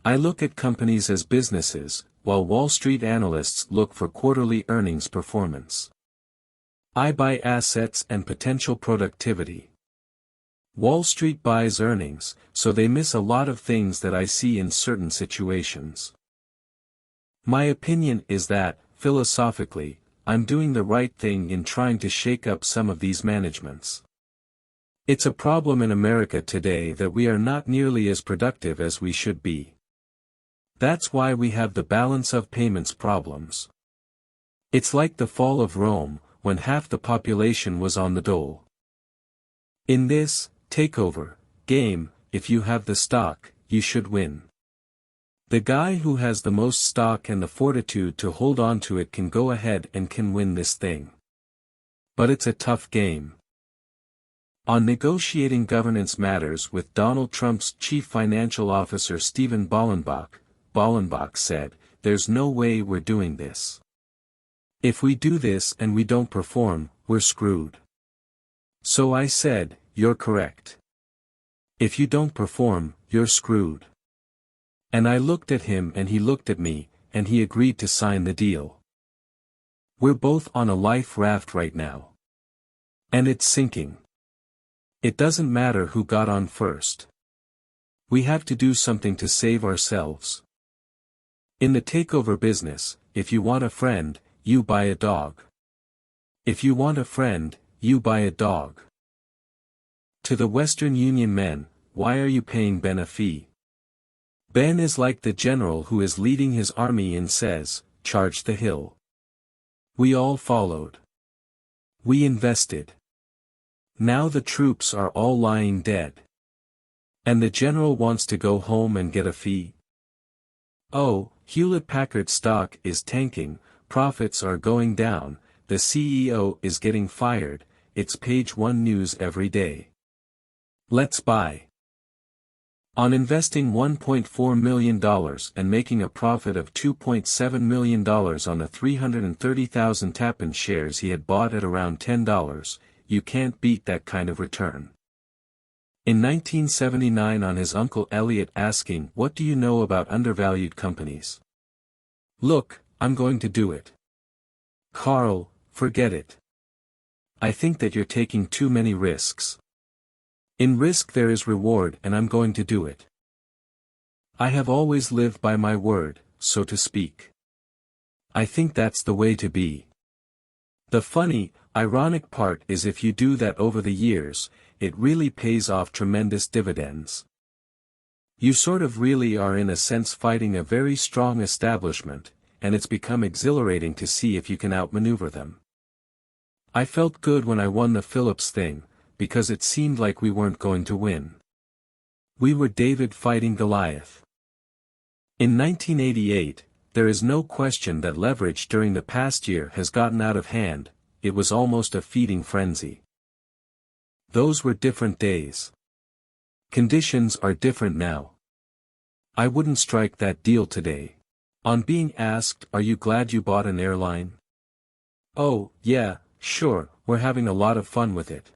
I look at companies as businesses, while Wall Street analysts look for quarterly earnings performance. I buy assets and potential productivity. Wall Street buys earnings, so they miss a lot of things that I see in certain situations. My opinion is that, philosophically, I'm doing the right thing in trying to shake up some of these managements. It's a problem in America today that we are not nearly as productive as we should be. That's why we have the balance of payments problems. It's like the fall of Rome, when half the population was on the dole. In this takeover game, if you have the stock, you should win. The guy who has the most stock and the fortitude to hold on to it can go ahead and can win this thing. But it's a tough game. On negotiating governance matters with Donald Trump's chief financial officer Stephen Bollenbach said, "There's no way we're doing this. If we do this and we don't perform, we're screwed." So I said, "You're correct. If you don't perform, you're screwed." And I looked at him and he looked at me, and he agreed to sign the deal. We're both on a life raft right now. And it's sinking. It doesn't matter who got on first. We have to do something to save ourselves. In the takeover business, if you want a friend, you buy a dog. If you want a friend, you buy a dog. To the Western Union men, why are you paying Ben a fee? Ben is like the general who is leading his army and says, "Charge the hill." We all followed. We invested. Now the troops are all lying dead. And the general wants to go home and get a fee? Oh, Hewlett-Packard stock is tanking, profits are going down, the CEO is getting fired, it's page 1 news every day. Let's buy. On investing $1.4 million and making a profit of $2.7 million on the 330,000 Tappan shares he had bought at around $10, you can't beat that kind of return. In 1979 on his uncle Elliot asking, "What do you know about undervalued companies?" "Look, I'm going to do it." "Carl, forget it. I think that you're taking too many risks." "In risk there is reward and I'm going to do it. I have always lived by my word, so to speak. I think that's the way to be." The funny, ironic part is if you do that over the years, it really pays off tremendous dividends. You sort of really are in a sense fighting a very strong establishment, and it's become exhilarating to see if you can outmaneuver them. I felt good when I won the Philips thing, because it seemed like we weren't going to win. We were David fighting Goliath. In 1988, there is no question that leverage during the past year has gotten out of hand, it was almost a feeding frenzy. Those were different days. Conditions are different now. I wouldn't strike that deal today. On being asked, "Are you glad you bought an airline?" "Oh, yeah, sure, we're having a lot of fun with it."